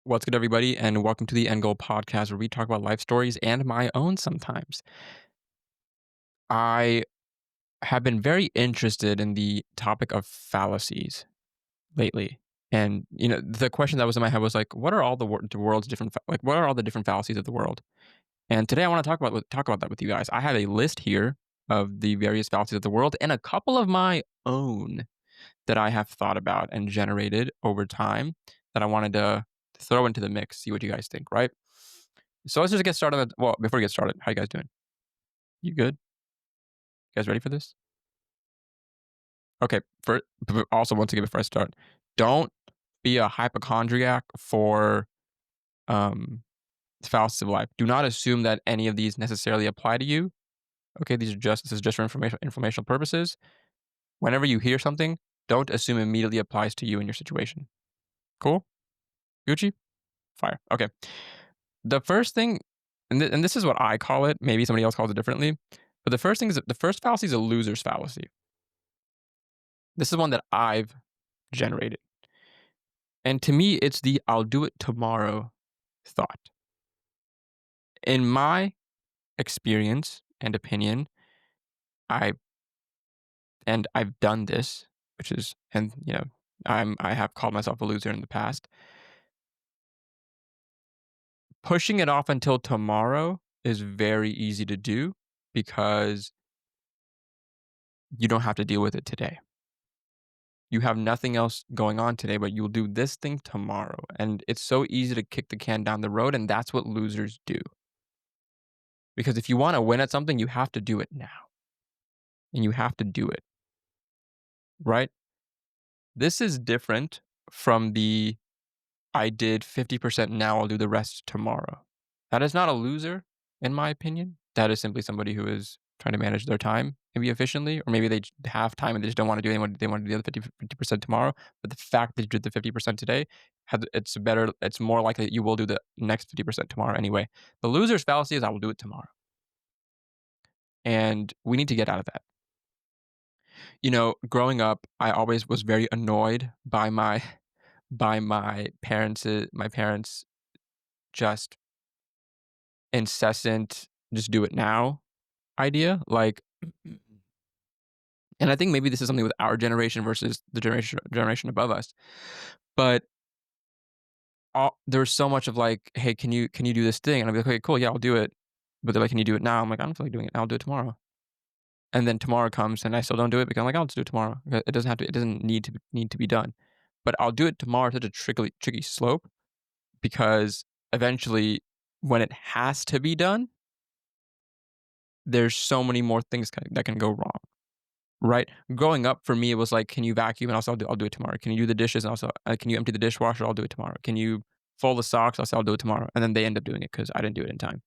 What's good, everybody, and welcome to the End Goal podcast, where we talk about life stories and my own sometimes. I have been very interested in the topic of fallacies lately. And, the question that was in my head was like, what are all the world's different, what are all the different fallacies of the world? And today I want to talk about that with you guys. I have a list here of the various fallacies of the world and a couple of my own that I have thought about and generated over time that I wanted to throw into the mix, see what you guys think, right? So let's just get started. Well, before we get started, how you guys doing? You good? You guys ready for this? Okay. Also, once again, before I start, don't be a hypochondriac for um, fallacies of life. Do not assume that any of these necessarily apply to you. Okay, this is just for informational purposes. Whenever you hear something, don't assume it immediately applies to you in your situation. Cool? Gucci? Fire. Okay. The first thing, and this is what I call it. Maybe somebody else calls it differently. But the first thing is the first fallacy is a loser's fallacy. This is one that I've generated. And to me, it's the "I'll do it tomorrow" thought. In my experience and opinion, I I've done this, which is and I have called myself a loser in the past. Pushing it off until tomorrow is very easy to do because you don't have to deal with it today. You have nothing else going on today, but you'll do this thing tomorrow. And it's so easy to kick the can down the road, and that's what losers do. Because if you want to win at something, you have to do it now. And you have to do it, right? This is different from the "I did 50% now, I'll do the rest tomorrow." That is not a loser, in my opinion. That is simply somebody who is trying to manage their time maybe efficiently, or maybe they have time and they just don't want to do anyone. They want to do the other 50% tomorrow. But the fact that you did the 50% today, it's more likely that you will do the next 50% tomorrow anyway. The loser's fallacy is "I will do it tomorrow." And we need to get out of that. Growing up, I always was very annoyed by my parents just incessant just do it now idea. Like, and I think maybe this is something with our generation versus the generation above us. But there's so much of like, hey, can you do this thing? And I'll be like, okay, cool, yeah, I'll do it. But they're like, can you do it now? I'm like, I don't feel like doing it now. I'll do it tomorrow. And then tomorrow comes and I still don't do it because I'm like, I'll just do it tomorrow. It doesn't have to. It doesn't need to be done. But I'll do it tomorrow. Such a tricky slope because eventually, when it has to be done, there's so many more things that can go wrong. Right? Growing up for me, it was like, can you vacuum? And also, I'll do it tomorrow. Can you do the dishes? And also, can you empty the dishwasher? I'll do it tomorrow. Can you fold the socks? I'll do it tomorrow. And then they end up doing it because I didn't do it in time.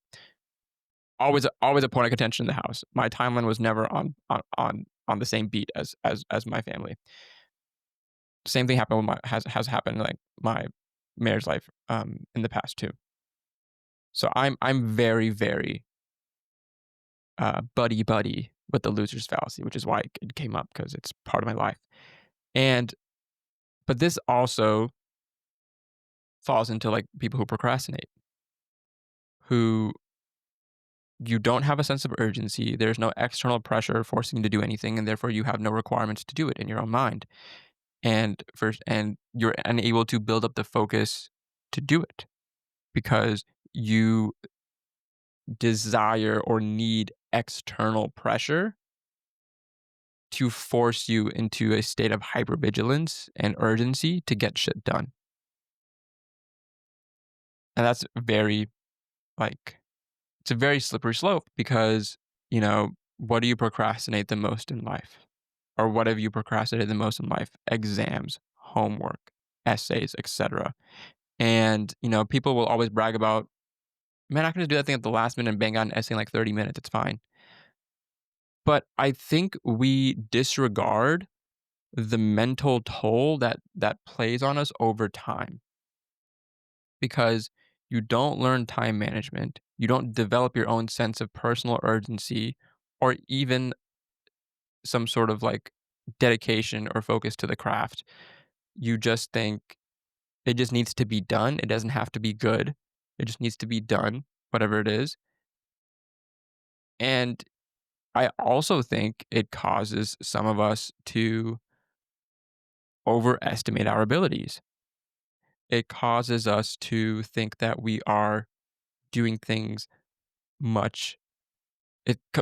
Always a point of contention in the house. My timeline was never on the same beat as my family. Same thing happened with has happened in, like, my marriage life in the past too. So I'm very, very buddy with the loser's fallacy, which is why it came up because it's part of my life. And but this also falls into, like, people who procrastinate, who you don't have a sense of urgency. There's no external pressure forcing you to do anything, and therefore you have no requirements to do it in your own mind. And you're unable to build up the focus to do it because you desire or need external pressure to force you into a state of hypervigilance and urgency to get shit done. And that's like, it's a very slippery slope because, what do you procrastinate the most in life? Or what have you procrastinated the most in life? Exams, homework, essays, etc. And, people will always brag about, man, I can just do that thing at the last minute and bang out an essay in like 30 minutes. It's fine. But I think we disregard the mental toll that plays on us over time because you don't learn time management. You don't develop your own sense of personal urgency or even some sort of like dedication or focus to the craft. You just think It just needs to be done. It doesn't have to be good. It just needs to be done, whatever it is. And I also think it causes some of us to overestimate our abilities. It causes us to think that we are doing things much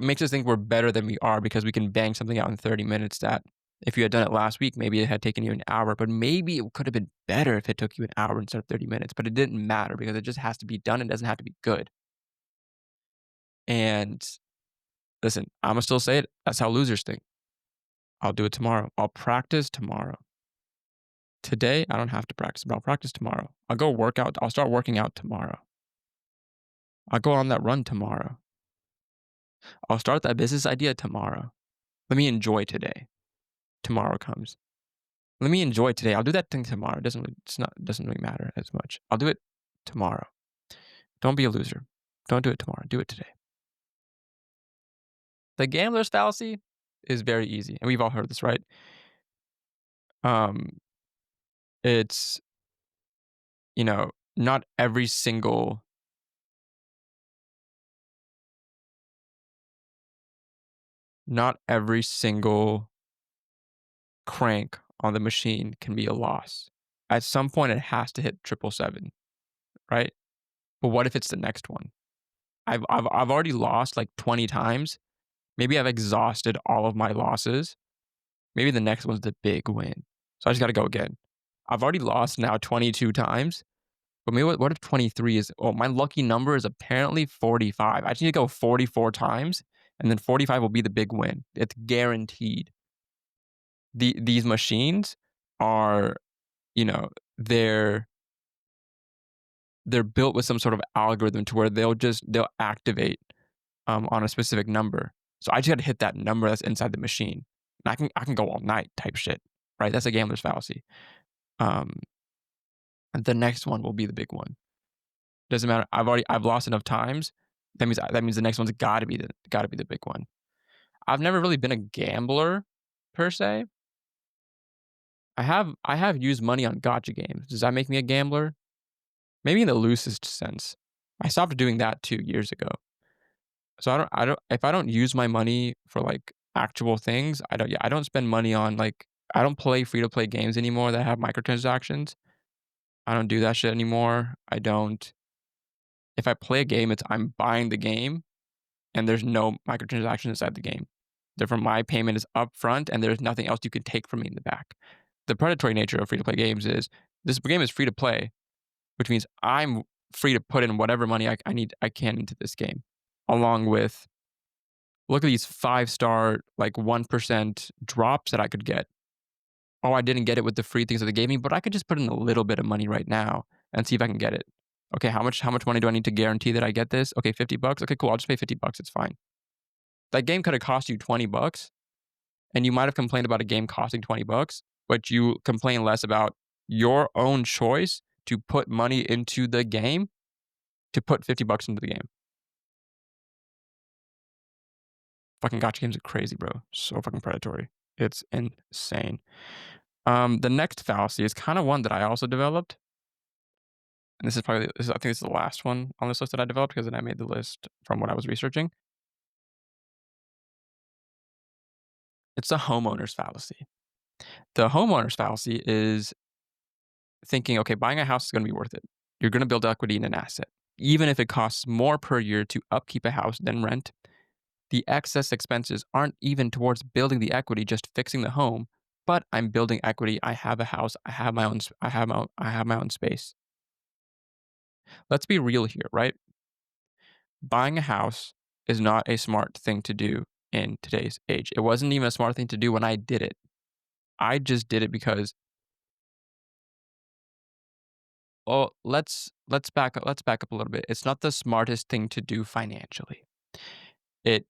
makes us think we're better than we are because we can bang something out in 30 minutes that if you had done it last week, maybe it had taken you an hour, but maybe it could have been better if it took you an hour instead of 30 minutes, but it didn't matter because it just has to be done. It doesn't have to be good. And listen, I'm gonna still say it. That's how losers think. I'll do it tomorrow. I'll practice tomorrow. Today, I don't have to practice, but I'll practice tomorrow. I'll go work out. I'll start working out tomorrow. I'll go on that run tomorrow. I'll start that business idea tomorrow. Let me enjoy today. Tomorrow comes. Let me enjoy today. I'll do that thing tomorrow. It doesn't really matter as much. I'll do it tomorrow. Don't be a loser. Don't do it tomorrow. Do it today. The gambler's fallacy is very easy, and we've all heard this, right? Um, it's not every single crank on the machine can be a loss. At some point, it has to hit 777, right? But what if it's the next one? I've already lost like 20 times. Maybe I've exhausted all of my losses. Maybe the next one's the big win. So I just got to go again. I've already lost now 22 times. But maybe what if 23 is, oh, my lucky number is apparently 45. I just need to go 44 times, and then 45 will be the big win. It's guaranteed. These machines are, you know, they're built with some sort of algorithm to where they'll activate on a specific number. So I just got to hit that number that's inside the machine. And I can go all night type shit, right? That's a gambler's fallacy. And the next one will be the big one. Doesn't matter. I've lost enough times. That means the next one's got to be the big one. I've never really been a gambler per se. I have used money on gotcha games. Does that make me a gambler? Maybe in the loosest sense. I stopped doing that 2 years ago. So I don't if I don't use my money for like actual things, I don't spend money on like I don't play free to play games anymore that have microtransactions. I don't do that shit anymore. I don't If I play a game, I'm buying the game and there's no microtransactions inside the game. Therefore, my payment is upfront and there's nothing else you can take from me in the back. The predatory nature of free to play games is this game is free to play, which means I'm free to put in whatever money I can into this game, along with look at these 5-star like 1% drops that I could get. Oh, I didn't get it with the free things that they gave me, but I could just put in a little bit of money right now and see if I can get it. Okay, how much money do I need to guarantee that I get this? Okay, $50. Okay, cool. I'll just pay $50. It's fine. That game could have cost you $20, and you might have complained about a game costing $20, but you complain less about your own choice to put money into the game to put $50 into the game. Fucking gotcha games are crazy, bro. So fucking predatory. It's insane. The next fallacy is kind of one that I also developed. And I think this is the last one on this list that I developed because then I made the list from what I was researching. It's the homeowner's fallacy. The homeowner's fallacy is thinking, okay, buying a house is going to be worth it. You're going to build equity in an asset. Even if it costs more per year to upkeep a house than rent, the excess expenses aren't even towards building the equity, just fixing the home. But I'm building equity. I have a house. I have my own space. Let's be real here, right? Buying a house is not a smart thing to do in today's age. It wasn't even a smart thing to do when I did it. I just did it because let's back up a little bit. It's not the smartest thing to do financially. It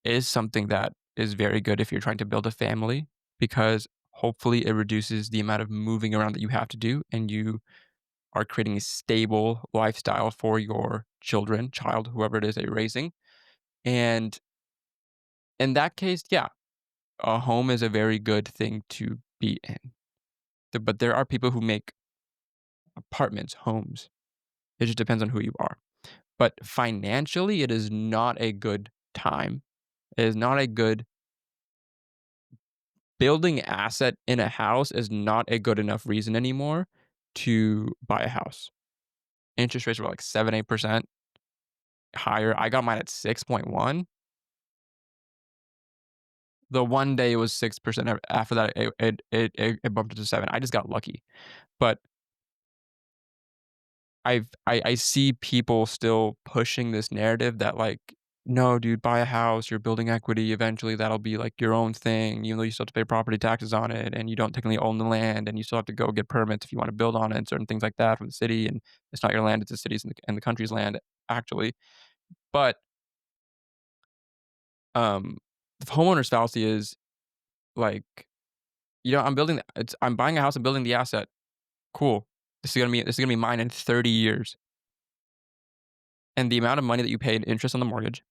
is something that is very good if you're trying to build a family because hopefully it reduces the amount of moving around that you have to do and you are creating a stable lifestyle for your child, whoever it is that you're raising. And in that case, yeah, a home is a very good thing to be in. But there are people who make apartments, homes. It just depends on who you are. But financially, it is not a good time. It is not a good building asset in a house is not a good enough reason anymore to buy a house. Interest rates were like 7, 8% higher. I got mine at 6.1. The one day it was 6%. After that, it bumped it to 7. I just got lucky. But I see people still pushing this narrative that like, no, dude, buy a house. You're building equity. Eventually, that'll be like your own thing. Even though you still have to pay property taxes on it, and you don't technically own the land, and you still have to go get permits if you want to build on it, and certain things like that from the city. And it's not your land; it's the city's and the country's land, actually. But um, the homeowner's fallacy is like, I'm buying a house and building the asset. Cool. This is gonna be mine in 30 years. And the amount of money that you pay in interest on the mortgage,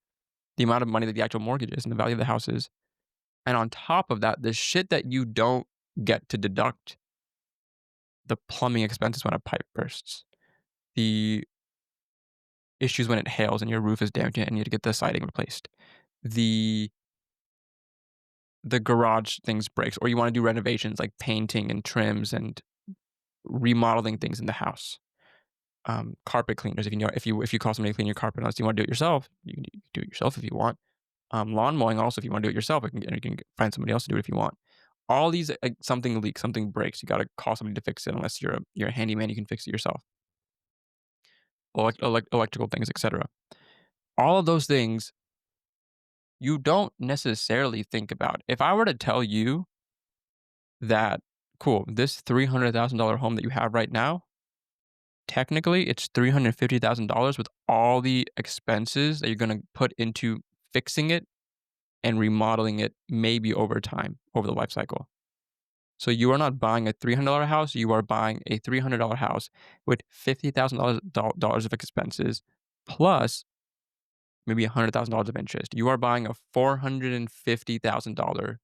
the amount of money that the actual mortgage is and the value of the house is, and on top of that, the shit that you don't get to deduct, the plumbing expenses when a pipe bursts, the issues when it hails and your roof is damaged and you need to get the siding replaced, the garage things breaks, or you wanna do renovations like painting and trims and remodeling things in the house. Carpet cleaners, if you call somebody to clean your carpet unless you wanna do it yourself, you can do it yourself if you want. Lawn mowing also, if you wanna do it yourself, you can find somebody else to do it if you want. All these, like, something leaks, something breaks, you gotta call somebody to fix it unless you're a handyman, you can fix it yourself. Electrical things, etcetera. All of those things, you don't necessarily think about. If I were to tell you that, "Cool, this $300,000 home that you have right now, technically, it's $350,000 with all the expenses that you're gonna put into fixing it and remodeling it maybe over time, over the life cycle." So you are not buying a $300 house, you are buying a $300 house with $50,000 of expenses plus maybe $100,000 of interest. You are buying a $450,000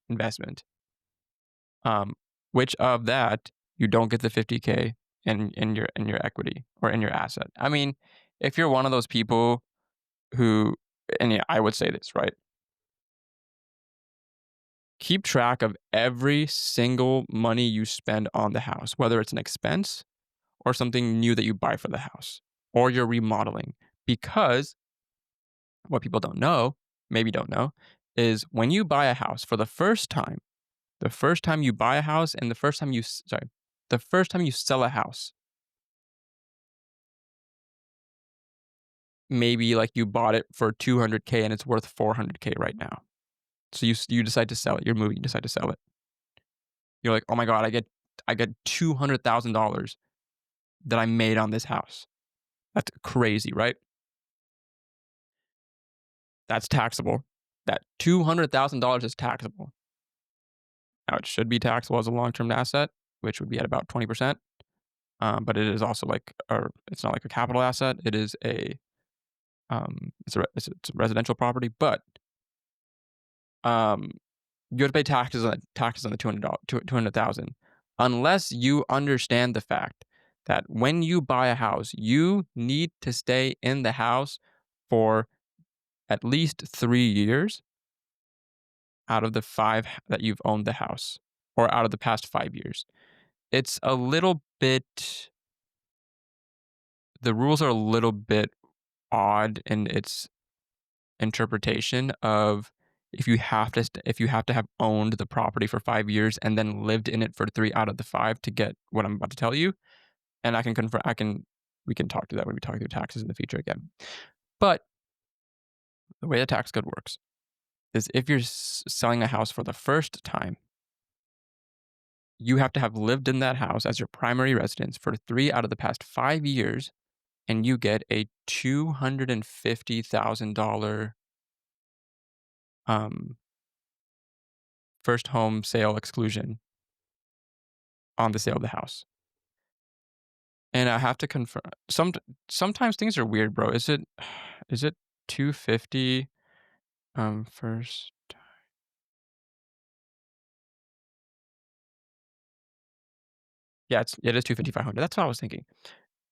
investment. Um, which of that you don't get the 50K in your equity or in your asset. I mean, if you're one of those people who, and yeah, I would say this, right? Keep track of every single money you spend on the house, whether it's an expense or something new that you buy for the house or you're remodeling. Because what people don't know, maybe don't know, is when you buy a house for the first time you buy a house and the first time you sell a house, maybe like you bought it for 200K and it's worth 400K right now. So you decide to sell it. You're moving, you decide to sell it. You're like, "Oh my god, I get $200,000 that I made on this house." That's crazy, right? That's taxable. That $200,000 is taxable. Now, it should be taxable as a long-term asset, which would be at about 20%. But it is also it's not like a capital asset. It is it's a residential property, but um, you have to pay taxes on the 200,000 unless you understand the fact that when you buy a house, you need to stay in the house for at least 3 years out of the 5 that you've owned the house, or out of the past 5 years. It's a little bit The rules are a little bit odd in its interpretation of if you have to have owned the property for 5 years and then lived in it for 3 out of the 5 to get what I'm about to tell you, and I can confirm we can talk to that when we talk through taxes in the future again. But the way the tax code works is if you're selling a house for the first time, you have to have lived in that house as your primary residence for 3 out of the past 5 years, and you get a $250,000 um, first home sale exclusion on the sale of the house. And I have to confirm. Sometimes things are weird, bro. Is it 250 first? Yeah, it is 250, 500. That's what I was thinking.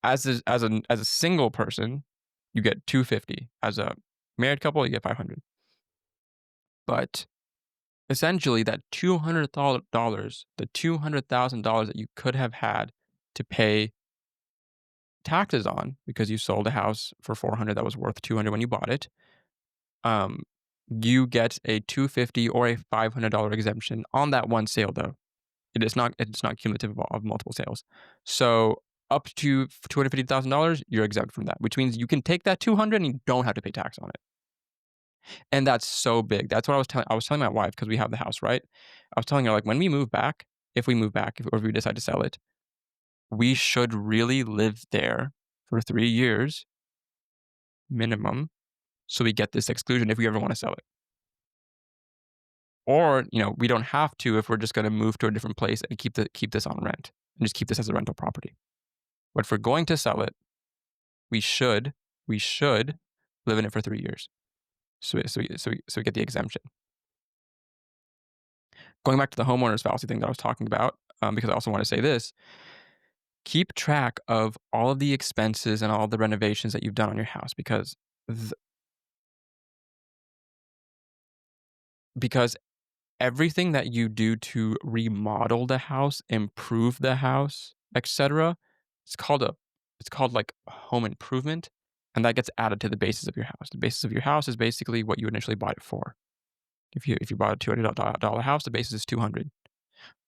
As a single person, you get 250. As a married couple, you get 500. But essentially, that $200, the $200,000 that you could have had to pay taxes on because you sold a house for 400 that was worth 200 when you bought it, um, you get a 250 or a $500 exemption on that one sale though. It's not cumulative of multiple sales. So up to $250,000, you're exempt from that, which means you can take that 200 and you don't have to pay tax on it. And that's so big. That's what I was telling my wife because we have the house, right? I was telling her like when we move back, if we move back, if, or if we decide to sell it, we should really live there for 3 years minimum, so we get this exclusion if we ever want to sell it. Or, we don't have to if we're just going to move to a different place and keep this on rent and just keep this as a rental property. But if we're going to sell it, we should we should live in it for 3 years. So we get the exemption. Going back to the homeowner's fallacy thing that I was talking about, because I also want to say this: keep track of all of the expenses and all of the renovations that you've done on your house th- because everything that you do to remodel the house, improve the house, etc., it's called a it's called like home improvement, and that gets added to the basis of your house. The basis of your house is basically what you initially bought it for. If you bought a $200 house, the basis is 200.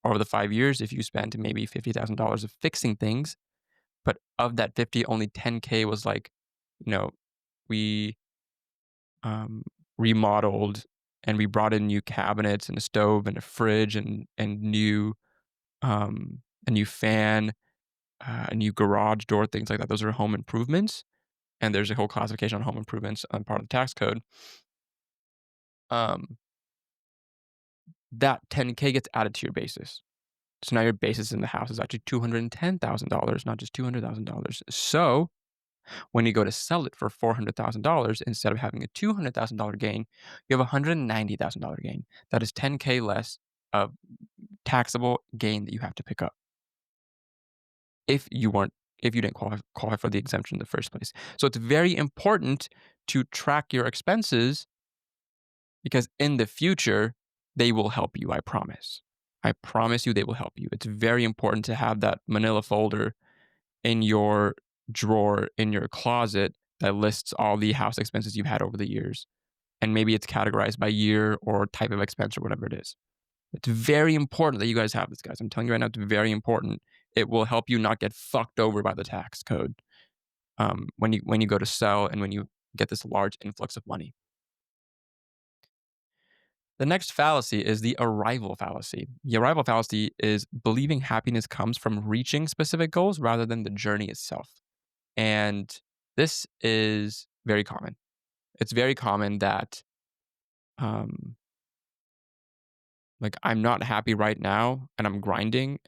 Over the 5 years, if you spent maybe $50,000 of fixing things, but of that 50, only 10K was like, you know, we um, remodeled and we brought in new cabinets and a stove and a fridge and a new fan, a new garage door, things like that. Those are home improvements, and there's a whole classification on home improvements on part of the tax code. Um, that 10K gets added to your basis. So now your basis in the house is actually $210,000, not just $200,000. So when you go to sell it for $400,000, instead of having a $200,000 gain, you have a $190,000 gain. That is 10K less of taxable gain that you have to pick up if you didn't qualify for the exemption in the first place. So it's very important to track your expenses because in the future they will help you. I promise. I promise you they will help you. It's very important to have that manila folder in your drawer in your closet that lists all the house expenses you've had over the years. And maybe it's categorized by year or type of expense or whatever it is. It's very important that you guys have this, guys. I'm telling you right now, it's very important. It will help you not get fucked over by the tax code when you go to sell and when you get this large influx of money. The next fallacy is the arrival fallacy. The arrival fallacy is believing happiness comes from reaching specific goals rather than the journey itself. And this is very common. It's very common that, um, like, I'm not happy right now and I'm grinding,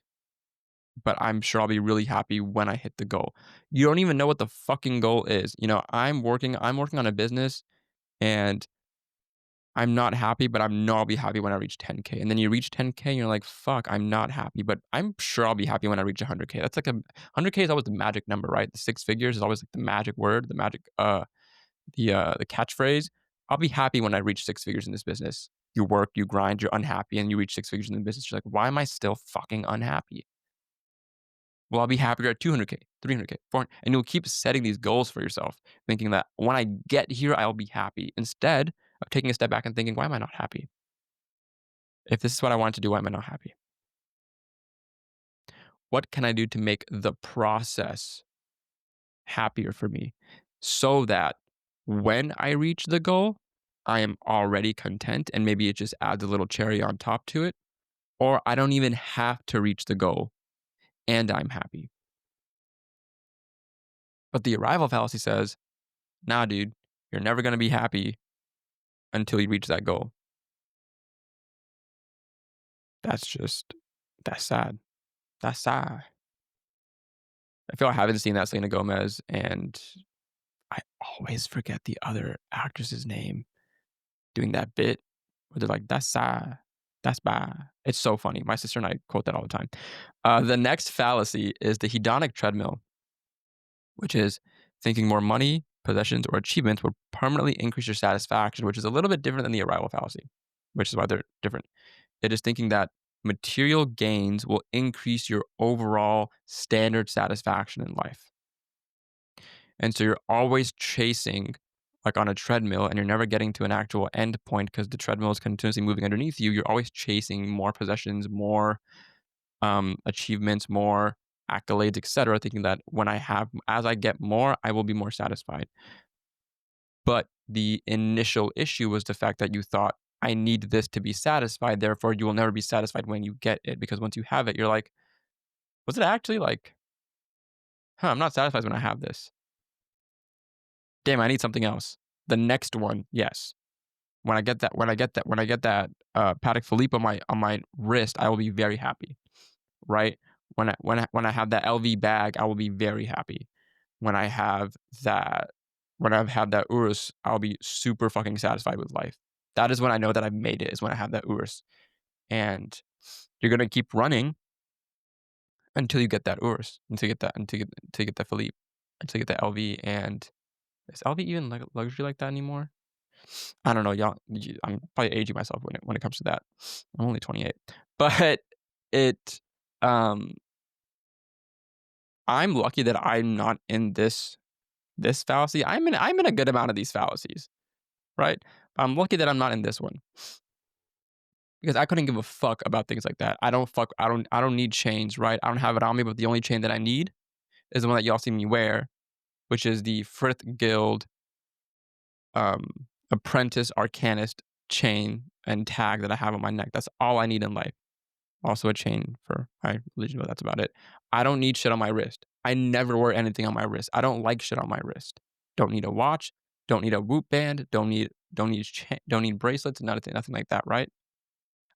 but I'm sure I'll be really happy when I hit the goal. You don't even know what the fucking goal is. I'm working on a business and I'm not happy, but I know I'll be happy when I reach 10K. And then you reach 10K and you're like, fuck, I'm not happy, but I'm sure I'll be happy when I reach 100K. That's like 100K is always the magic number, right? The six figures is always like the magic word, the catchphrase. I'll be happy when I reach six figures in this business. You work, you grind, you're unhappy, and you reach six figures in the business. You're like, why am I still fucking unhappy? Well, I'll be happier at 200K, 300K, 400, and you'll keep setting these goals for yourself, thinking that when I get here, I'll be happy. Instead of taking a step back and thinking, why am I not happy? If this is what I want to do, why am I not happy? What can I do to make the process happier for me so that when I reach the goal, I am already content and maybe it just adds a little cherry on top to it, or I don't even have to reach the goal and I'm happy. But the arrival fallacy says, nah, dude, you're never going to be happy until you reach that goal. That's just, that's sad. That's sad. I feel I haven't seen that Selena Gomez, and I always forget the other actress's name doing that bit where they're like, that's sad. That's bad. It's so funny. My sister and I quote that all the time. The next fallacy is the hedonic treadmill, which is thinking more money, possessions, or achievements will permanently increase your satisfaction, which is a little bit different than the arrival fallacy, which is why they're different. It is thinking that material gains will increase your overall standard satisfaction in life. And so you're always chasing like on a treadmill and you're never getting to an actual end point because the treadmill is continuously moving underneath you. You're always chasing more possessions, more achievements, more accolades, etc., thinking that as I get more, I will be more satisfied. But the initial issue was the fact that you thought, I need this to be satisfied. Therefore, you will never be satisfied when you get it because once you have it, you're like, was it actually like, I'm not satisfied when I have this. Damn, I need something else. The next one, yes. When I get that Patek Philippe on my wrist, I will be very happy, right? When I have that LV bag, I will be very happy. When I have that when I've had that Urus, I'll be super fucking satisfied with life. That is when I know that I've made it, is when I have that Urus. And you're gonna keep running until you get that Urus, until you get that Philippe, until you get that LV. And is LV even like luxury like that anymore? I don't know, y'all. I'm probably aging myself when it comes to that. I'm only 28, but it. Um, I'm lucky that I'm not in this fallacy. I'm in a good amount of these fallacies, right? I'm lucky that I'm not in this one because I couldn't give a fuck about things like that. I don't need chains, right? I don't have it on me, but the only chain that I need is the one that y'all see me wear, which is the Frith Guild apprentice arcanist chain and tag that I have on my neck. That's all I need in life. Also a chain for my religion, but that's about it. I don't need shit on my wrist. I never wear anything on my wrist. I don't like shit on my wrist. Don't need a watch. Don't need a Whoop band. Don't need bracelets. Nothing like that. Right?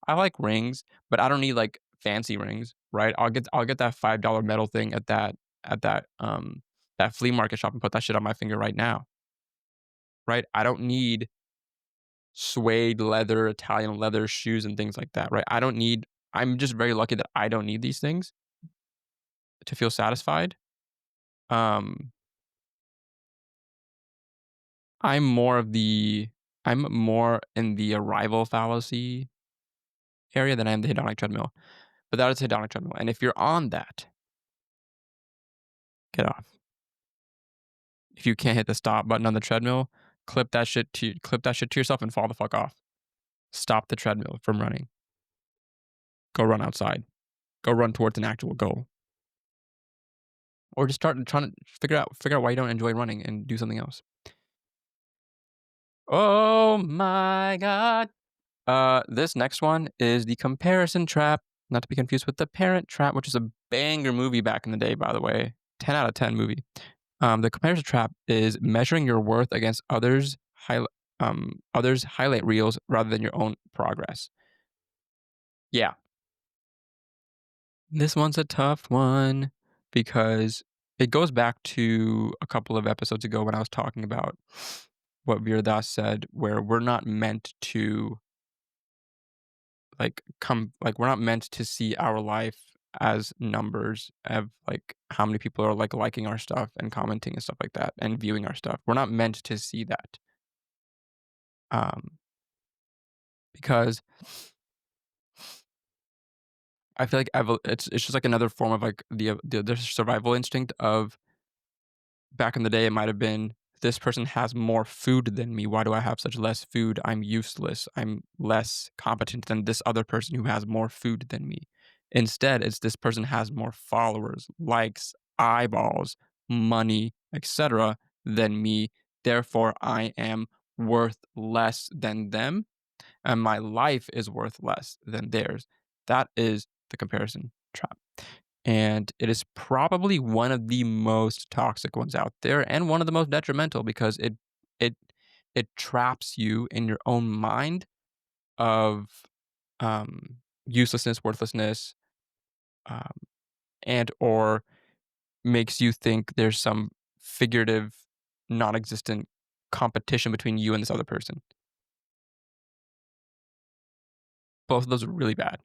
I like rings, but I don't need like fancy rings. Right? I'll get that $5 metal thing at that flea market shop and put that shit on my finger right now. Right? I don't need suede leather, Italian leather shoes and things like that. Right? I'm just very lucky that I don't need these things to feel satisfied. Um, I'm more of the I'm more in the arrival fallacy area than I am the hedonic treadmill. But that is hedonic treadmill. And if you're on that, get off. If you can't hit the stop button on the treadmill, clip that shit to yourself and fall the fuck off. Stop the treadmill from running. Go run outside. Go run towards an actual goal. Or just start trying to figure out why you don't enjoy running and do something else. Oh my god. This next one is the comparison trap, not to be confused with the Parent Trap, which is a banger movie back in the day, by the way. 10 out of 10 movie. The comparison trap is measuring your worth against others' highlight reels rather than your own progress. Yeah, this one's a tough one because it goes back to a couple of episodes ago when I was talking about what Virdas said, where we're not meant to we're not meant to see our life as numbers of like how many people are like liking our stuff and commenting and stuff like that and viewing our stuff. We're not meant to see that. Um because I feel like it's just like another form of like the survival instinct of back in the day, it might have been, this person has more food than me. Why do I have such less food? I'm useless. I'm less competent than this other person who has more food than me. Instead, it's this person has more followers, likes, eyeballs, money, etc. than me. Therefore, I am worth less than them, and my life is worth less than theirs. That is the comparison trap. And it is probably one of the most toxic ones out there and one of the most detrimental because it it traps you in your own mind of uselessness, worthlessness, um, and or makes you think there's some figurative, non-existent competition between you and this other person. Both of those are really bad.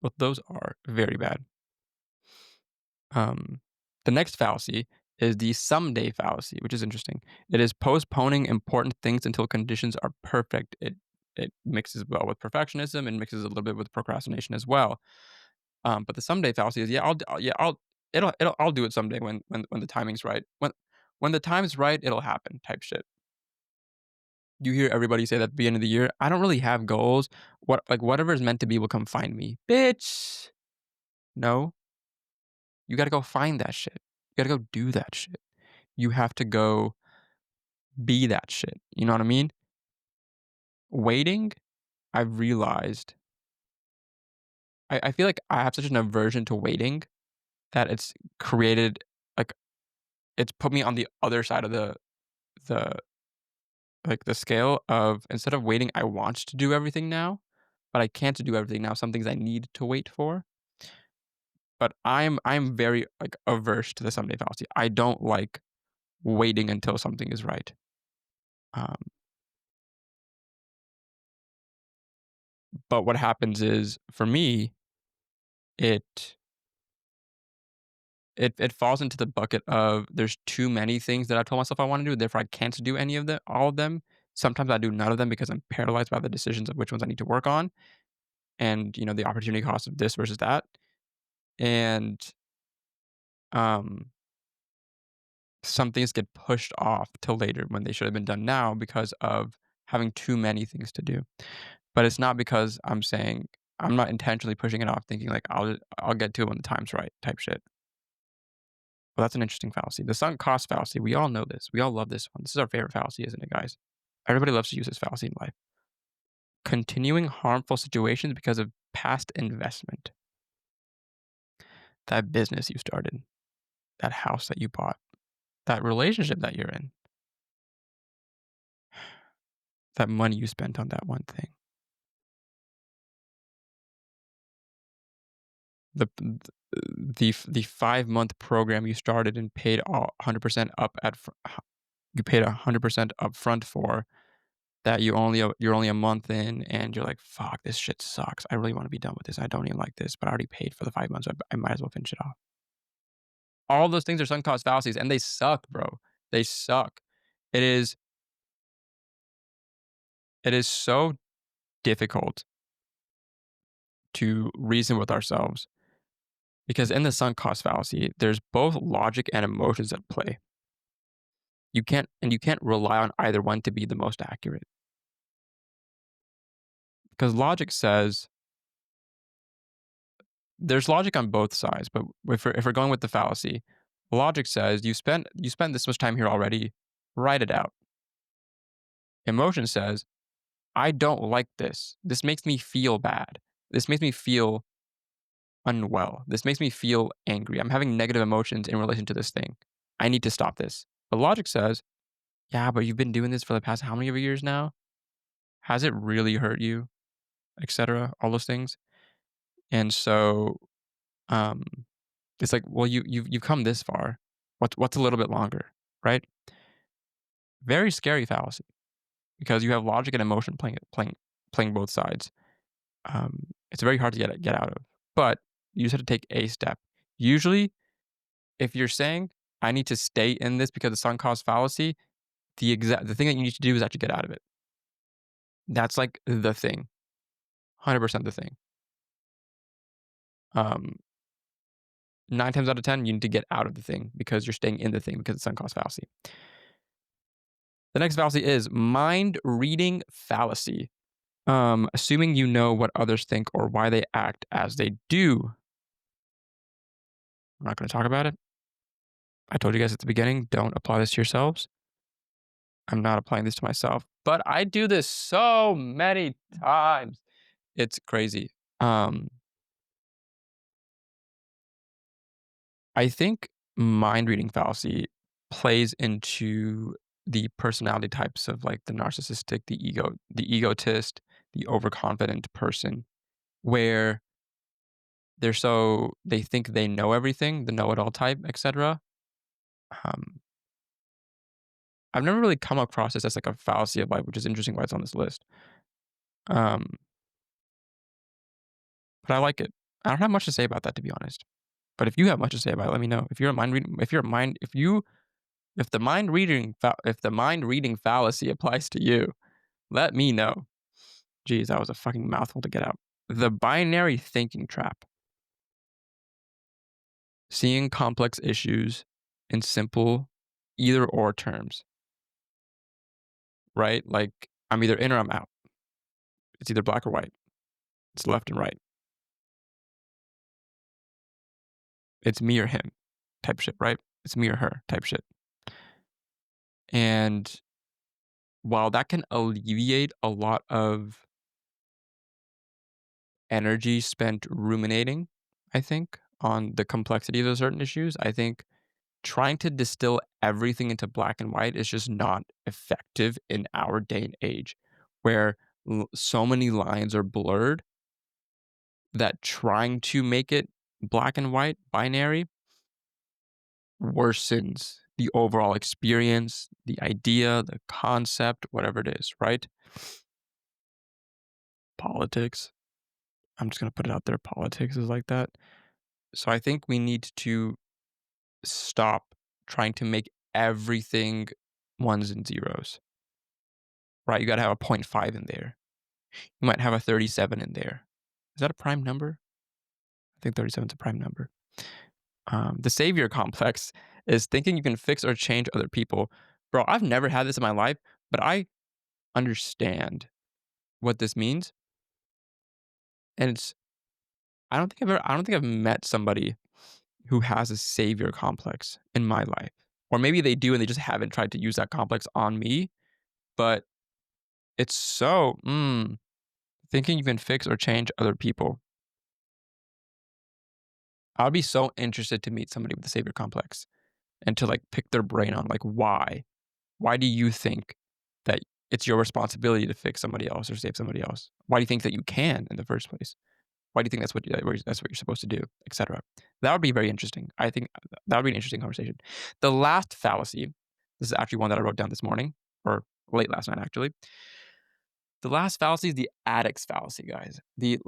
But those are very bad. Um, the next fallacy is the someday fallacy, which is interesting. It is postponing important things until conditions are perfect. It mixes well with perfectionism and mixes a little bit with procrastination as well. But the someday fallacy is yeah, I'll do it someday when the timing's right. When the time's right, it'll happen type shit. You hear everybody say that at the beginning of the year. I don't really have goals. Whatever is meant to be will come find me. Bitch. No, you gotta go find that shit. You gotta go do that shit. You have to go be that shit. You know what I mean? Waiting, I've realized I feel like I have such an aversion to waiting that it's created like it's put me on the other side of the the scale of instead of waiting, I want to do everything now, but I can't do everything now. Some things I need to wait for. But I'm very like averse to the someday fallacy. I don't like waiting until something is right. Um, but what happens is for me, it it falls into the bucket of there's too many things that I told myself I want to do, therefore I can't do any of them, all of them. Sometimes I do none of them because I'm paralyzed by the decisions of which ones I need to work on, and the opportunity cost of this versus that. And um, some things get pushed off till later when they should have been done now because of having too many things to do. But it's not because I'm not intentionally pushing it off, thinking like I'll get to it when the time's right, type shit. Well, that's an interesting fallacy. The sunk cost fallacy. We all know this. We all love this one. This is our favorite fallacy, isn't it, guys? Everybody loves to use this fallacy in life. Continuing harmful situations because of past investment. That business you started, that house that you bought, that relationship that you're in, that money you spent on that one thing. The 5-month program you started and paid all 100% up you paid 100% upfront for that you're only a month in and you're like, fuck, this shit sucks. I really want to be done with this. I don't even like this, but I already paid for the 5 months. I might as well finish it off. All those things are sunk cost fallacies and they suck, bro. They suck. It is it is so difficult to reason with ourselves because in the sunk cost fallacy, there's both logic and emotions at play. You can't rely on either one to be the most accurate. Because logic says there's logic on both sides, but if we're going with the fallacy, logic says you spent this much time here already, write it out. Emotion says, I don't like this. This makes me feel bad. This makes me feel unwell. This makes me feel angry. I'm having negative emotions in relation to this thing. I need to stop this. But logic says, yeah, but you've been doing this for the past how many years now? Has it really hurt you? Etc. All those things. And so um it's like, well, you've come this far. What's a little bit longer, right? Very scary fallacy because you have logic and emotion playing both sides. It's very hard to get out of, but you just have to take a step. Usually, if you're saying I need to stay in this because it's sunk cost fallacy, the thing that you need to do is actually get out of it. That's like the thing, 100% the thing. Um, 9 times out of 10, you need to get out of the thing because you're staying in the thing because it's sunk cost fallacy. The next fallacy is mind reading fallacy. Assuming you know what others think or why they act as they do. I'm not going to talk about it. I told you guys at the beginning, don't apply this to yourselves. I'm not applying this to myself, but I do this so many times. It's crazy. I think mind reading fallacy plays into the personality types of like the narcissistic, the egotist, the overconfident person, where they think they know everything, the know-it-all type, etc. Um, I've never really come across this as like a fallacy of life, which is interesting why it's on this list. Um, but I like it. I don't have much to say about that, to be honest. But if you have much to say about it, let me know. If you're a mind reading, if you're a mind, if the mind reading fallacy applies to you, let me know. Geez, that was a fucking mouthful to get out. The binary thinking trap. Seeing complex issues in simple either or terms, right? Like, I'm either in or I'm out. It's either black or white. It's left and right. It's me or him type shit, right? It's me or her type shit. And while that can alleviate a lot of energy spent ruminating, I think, on the complexity of certain issues, I think trying to distill everything into black and white is just not effective in our day and age, where so many lines are blurred that trying to make it black and white, binary, worsens the overall experience, the idea, the concept, whatever it is, right? Politics. I'm just going to put it out there. Politics is like that. So I think we need to stop trying to make everything ones and zeros, right? You got to have a 0.5 in there. You might have a 37 in there. Is that a prime number? I think 37 is a prime number. The savior complex is thinking you can fix or change other people. Bro, I've never had this in my life, but I understand what this means. And I don't think I've met somebody who has a savior complex in my life. Or maybe they do and they just haven't tried to use that complex on me. But it's so thinking you can fix or change other people. I would be so interested to meet somebody with a savior complex and to like pick their brain on like why. Why do you think that it's your responsibility to fix somebody else or save somebody else? Why do you think that you can in the first place? Why do you think that's what you're supposed to do, etc.? That would be very interesting. I think that would be an interesting conversation. The last fallacy, this is actually one that I wrote down this morning or late last night actually. The last fallacy is the addict's fallacy, guys. The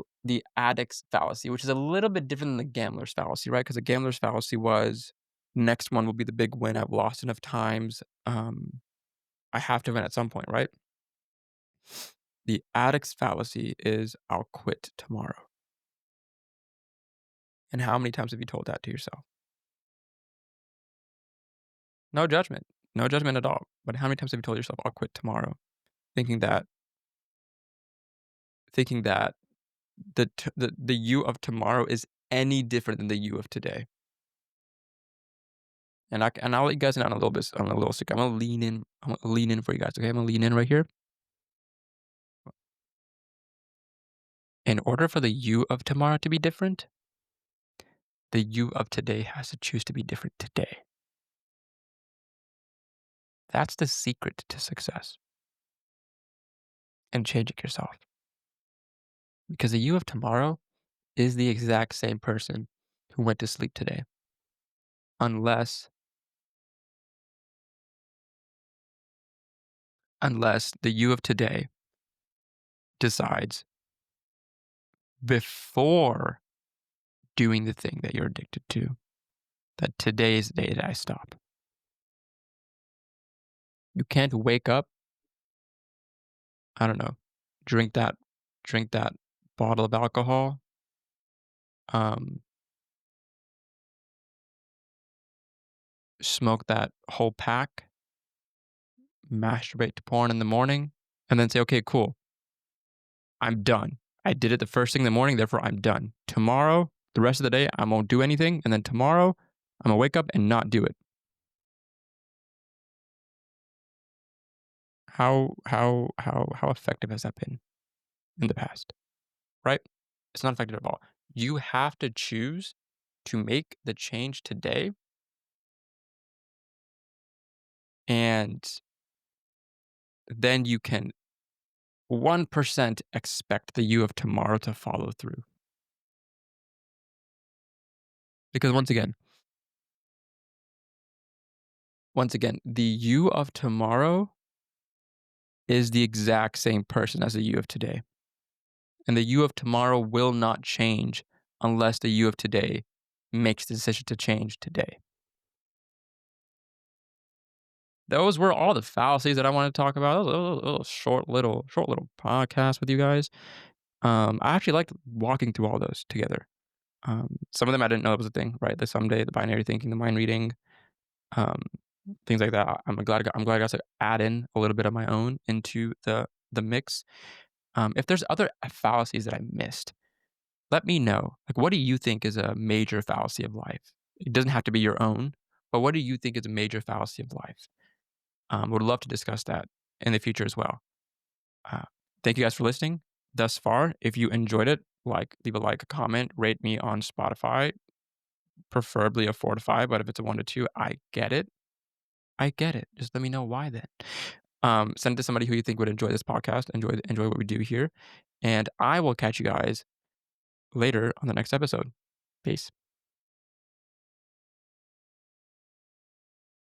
addict's fallacy, which is a little bit different than the gambler's fallacy, right? Because the gambler's fallacy was next one will be the big win. I've lost enough times. I have to win at some point, right? The addict's fallacy is I'll quit tomorrow. And how many times have you told that to yourself? No judgment. No judgment at all. But how many times have you told yourself I'll quit tomorrow? Thinking that the you of tomorrow is any different than the you of today. And I'll let you guys in on a little bit on a little secret. I'm gonna lean in for you guys. Okay, I'm gonna lean in right here. In order for the you of tomorrow to be different, the you of today has to choose to be different today. That's the secret to success and changing yourself. Because the you of tomorrow is the exact same person who went to sleep today. Unless the you of today decides before doing the thing that you're addicted to that today is the day that I stop. You can't wake up, I don't know, drink that bottle of alcohol, smoke that whole pack, masturbate to porn in the morning, and then say, okay, cool, I'm done. I did it the first thing in the morning, therefore I'm done. Tomorrow, the rest of the day, I won't do anything, and then tomorrow, I'm gonna wake up and not do it. How effective has that been in the past? Right? It's not effective at all. You have to choose to make the change today, and then you can 1% expect the you of tomorrow to follow through. Because once again, the you of tomorrow is the exact same person as the you of today. And the you of tomorrow will not change unless the you of today makes the decision to change today. Those were all the fallacies that I wanted to talk about. That was a little short little podcast with you guys. I actually liked walking through all those together. Some of them I didn't know that was a thing, right? The someday, the binary thinking, the mind reading, um, things like that. I'm glad I got to add in a little bit of my own into the mix. If there's other fallacies that I missed, let me know. Like, what do you think is a major fallacy of life? It doesn't have to be your own, but what do you think is a major fallacy of life? Would love to discuss that in the future as well. Uh, Thank you guys for listening thus far. If you enjoyed it, leave a like, a comment, rate me on Spotify, preferably a 4 to 5. But if it's a 1 to 2, I get it. I get it. Just let me know why then. Send it to somebody who you think would enjoy this podcast, enjoy what we do here, and I will catch you guys later on the next episode. Peace.